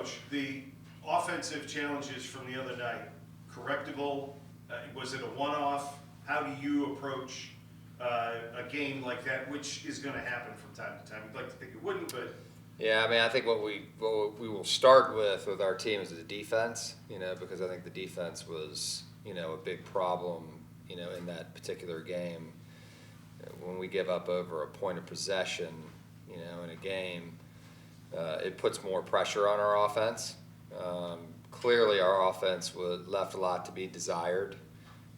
Coach, the offensive challenges from the other night, correctable? Was it a one-off? How do you approach a game like that, which is going to happen from time to time? You'd like to think it wouldn't, but... Yeah, I mean, I think what we will start with our team is the defense, because I think the defense was, a big problem, in that particular game. When we give up over a point of possession, in a game, it puts more pressure on our offense. Clearly, our offense left a lot to be desired,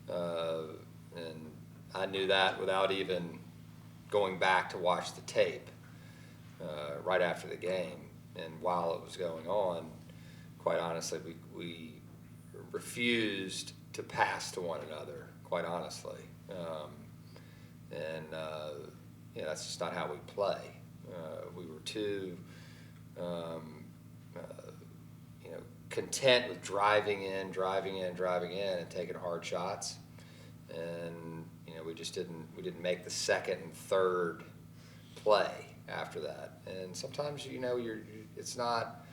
and I knew that without even going back to watch the tape right after the game. And while it was going on, quite honestly, we refused to pass to one another, quite honestly. That's just not how we play. We were too content with driving in, and taking hard shots, and we just didn't make the second and third play after that. And sometimes it's not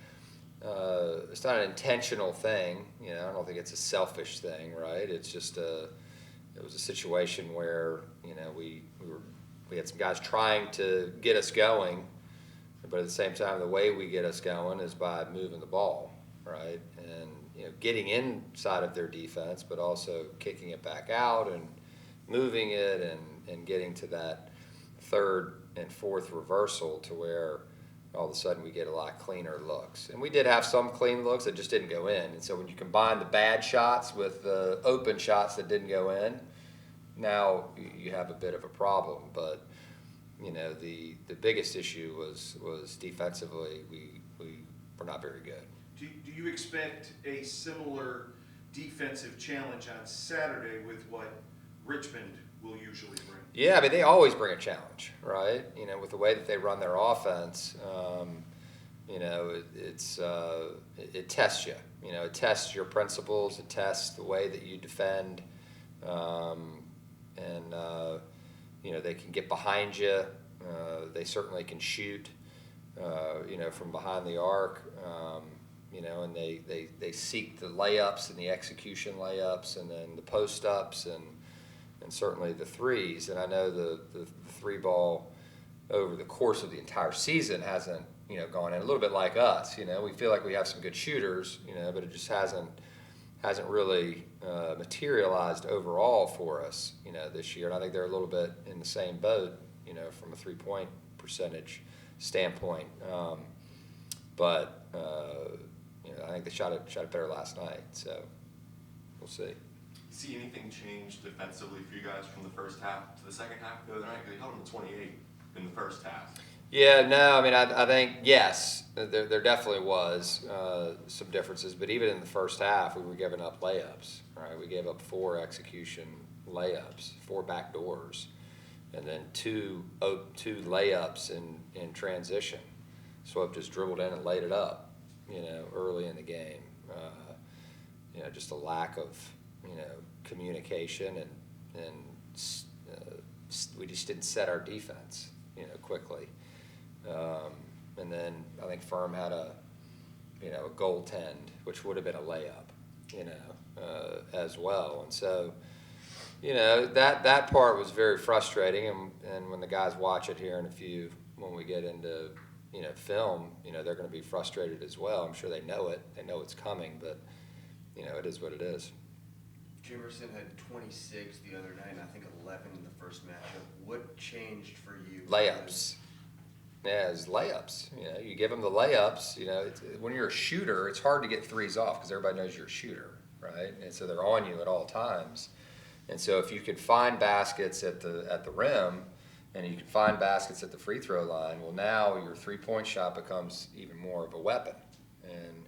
an intentional thing. I don't think it's a selfish thing, right? It's just it was a situation where we had some guys trying to get us going, but at the same time, the way we get us going is by moving the ball, right? And getting inside of their defense, but also kicking it back out and moving it and getting to that third and fourth reversal to where all of a sudden we get a lot cleaner looks. And we did have some clean looks that just didn't go in. And so when you combine the bad shots with the open shots that didn't go in, now you have a bit of a problem. But the biggest issue was defensively we were not very good. Do you expect a similar defensive challenge on Saturday with what Richmond will usually bring? Yeah, I mean, they always bring a challenge, right? With the way that they run their offense, it tests you. It tests your principles. It tests the way that you defend, they can get behind you. They certainly can shoot, from behind the arc. And they seek the layups and the execution layups, and then the post ups and certainly the threes. And I know the three ball over the course of the entire season hasn't gone in, a little bit like us. We feel like we have some good shooters, but it just hasn't really materialized overall for us this year. And I think they're a little bit in the same boat from a 3-point percentage standpoint. But I think they shot it better last night, so we'll see. See anything change defensively for you guys from the first half to the second half the other night? Because you held them to 28 in the first half. Yeah, no, I mean, I think, yes, there definitely was some differences. But even in the first half, we were giving up layups, right? We gave up 4 execution layups, 4 back doors, and then two layups in transition. Swope just dribbled in and laid it up, early in the game. Just a lack of communication, and we just didn't set our defense, quickly. And then I think Firm had a goaltend, which would have been a layup, as well. And so, that part was very frustrating. And when the guys watch it here when we get into, film, they're going to be frustrated as well. I'm sure they know it. They know it's coming, but, it is what it is. Jimerson had 26 the other night, and I think 11 in the first matchup. What changed for you? Layups. Yeah, it's layups. You give them the layups. When you're a shooter, it's hard to get threes off because everybody knows you're a shooter, right? And so they're on you at all times. And so if you can find baskets at the rim, and you can find baskets at the free throw line, well, now your 3-point shot becomes even more of a weapon. And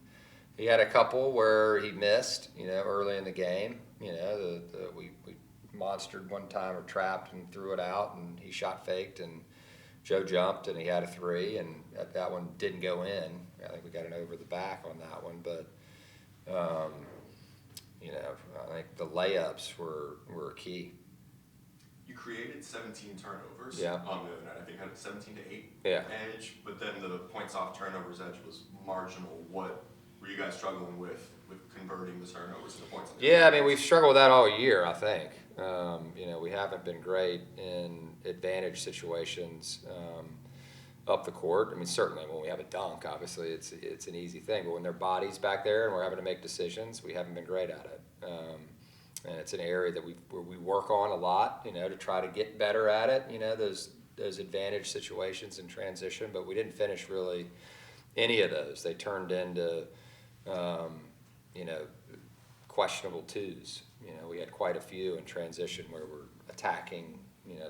he had a couple where he missed, early in the game. We monstered one time or trapped and threw it out, and he shot faked, and Joe jumped, and he had a 3, and that one didn't go in. I think we got an over the back on that one, but I think the layups were key. You created 17 turnovers Yeah. on the other night. I think you had a 17-8 Yeah. edge, but then the points off turnovers edge was marginal. What were you guys struggling with converting the turnovers to the points? Yeah, I mean, we've struggled with that all year, I think. We haven't been great in advantage situations up the court. I mean, certainly when we have a dunk, obviously it's an easy thing. But when their body's back there and we're having to make decisions, we haven't been great at it. And it's an area that we work on a lot, to try to get better at it. Those advantage situations in transition, but we didn't finish really any of those. They turned into questionable twos. We had quite a few in transition where we're attacking,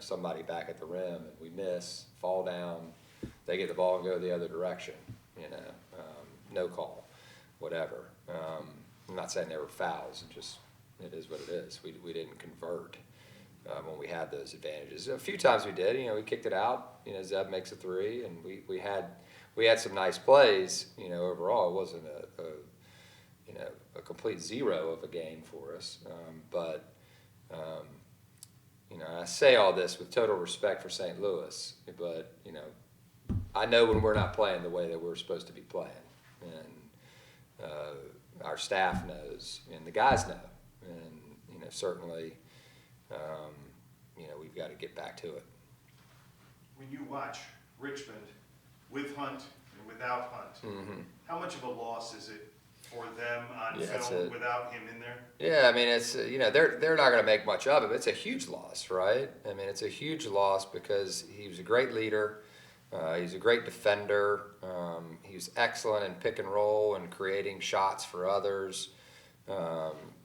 somebody back at the rim and we miss, fall down, they get the ball and go the other direction, no call, whatever. I'm not saying they were fouls, it is what it is. We didn't convert when we had those advantages. A few times we did, we kicked it out, Zeb makes a three, and we had some nice plays, overall. It wasn't a complete zero of a game for us. I say all this with total respect for St. Louis, but, I know when we're not playing the way that we're supposed to be playing. And our staff knows, and the guys know. And, certainly, we've got to get back to it. When you watch Richmond with Hunt and without Hunt, how much of a loss is it for them on film without him in there? Yeah, I mean, it's, they're not going to make much of it, but it's a huge loss, right? I mean, it's a huge loss because he was a great leader. He's a great defender. He was excellent in pick and roll and creating shots for others.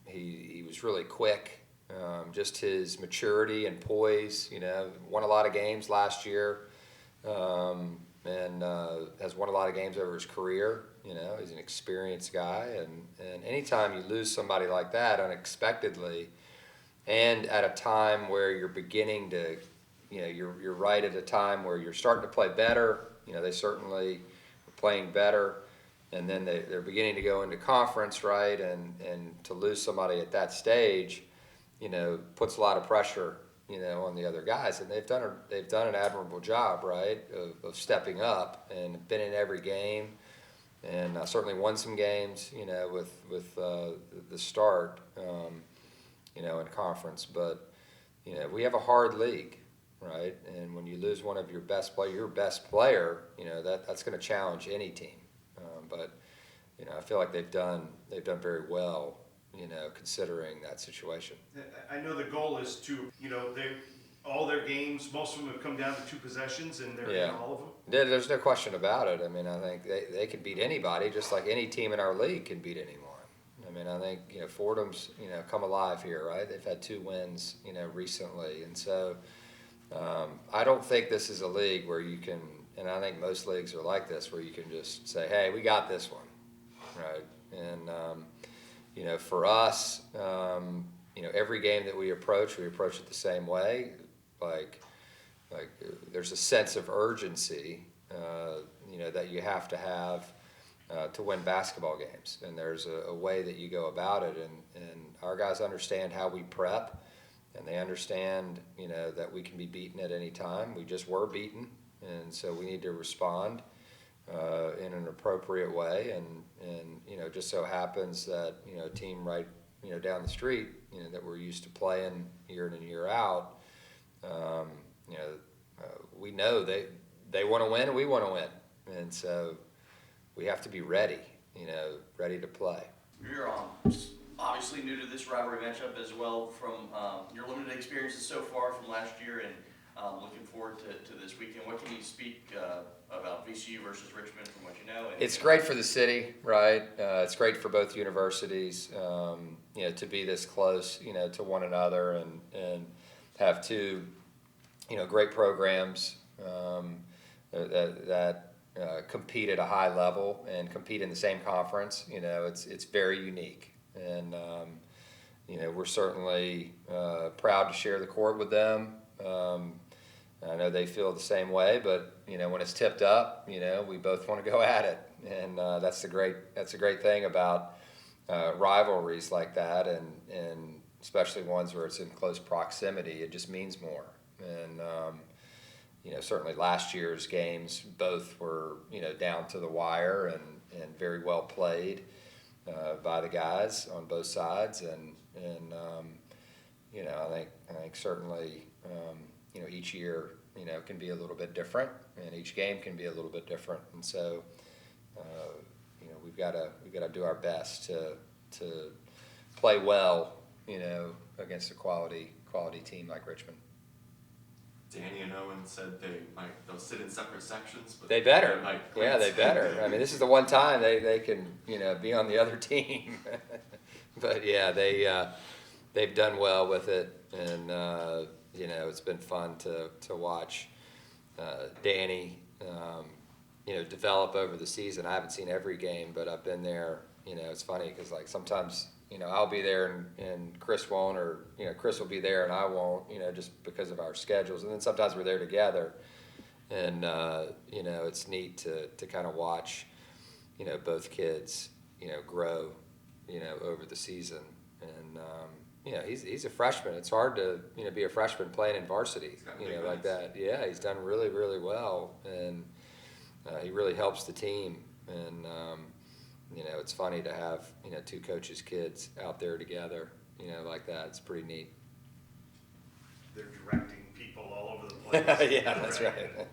He was really quick. Just his maturity and poise, won a lot of games last year, and has won a lot of games over his career. He's an experienced guy, and anytime you lose somebody like that unexpectedly, and at a time where you're beginning to, you're right at a time where you're starting to play better. They certainly were playing better, and then they're beginning to go into conference, right? And to lose somebody at that stage, puts a lot of pressure, on the other guys, and they've done an admirable job, right, of stepping up and been in every game, and certainly won some games, with the start, in conference. But we have a hard league, right? And when you lose one of your best player, that's going to challenge any team. But I feel like they've done very well, considering that situation. I know the goal is to, all their games, most of them have come down to 2 possessions, and they're in all of them. There's no question about it. I mean, I think they can beat anybody, just like any team in our league can beat anyone. I mean, I think, Fordham's, come alive here, right? They've had 2 wins, recently. And so I don't think this is a league where you can, and I think most leagues are like this, where you can just say, hey, we got this one, right? And, for us, every game that we approach it the same way. Like there's a sense of urgency, that you have to have to win basketball games. And there's a way that you go about it. And our guys understand how we prep, and they understand, that we can be beaten at any time. We just were beaten, and so we need to respond in an appropriate way. And just so happens that, a team right, down the street, that we're used to playing year in and year out, we know they want to win and we want to win. And so we have to be ready, ready to play. You're obviously new to this rivalry matchup as well from your limited experiences so far from last year, and looking forward to this weekend. What can you speak about VCU versus Richmond from what you know? It's great for the city, right? It's great for both universities, to be this close, to one another, and have 2, great programs that compete at a high level and compete in the same conference. It's very unique, and we're certainly proud to share the court with them. I know they feel the same way, but when it's tipped up, we both want to go at it, and that's the great thing about rivalries like that, and especially ones where it's in close proximity. It just means more. And certainly last year's games both were down to the wire, very well played by the guys on both sides, and I think certainly each year can be a little bit different, and each game can be a little bit different, and so we've got to do our best to play well against a quality team like Richmond. Danny and Owen said they'll sit in separate sections, but They better. might Yeah, they better. I mean, this is the one time they can be on the other team. But yeah, they've done well with it, and it's been fun to watch Danny develop over the season. I haven't seen every game, but I've been there. It's funny because like sometimes I'll be there and Chris won't, or Chris will be there and I won't, just because of our schedules. And then sometimes we're there together, and it's neat to kind of watch both kids grow over the season. And he's a freshman. It's hard to be a freshman playing in varsity like that. Yeah, he's done really, really well, and he really helps the team. And it's funny to have two coaches' kids out there together like that. It's pretty neat. They're directing people all over the place. Yeah, that's right.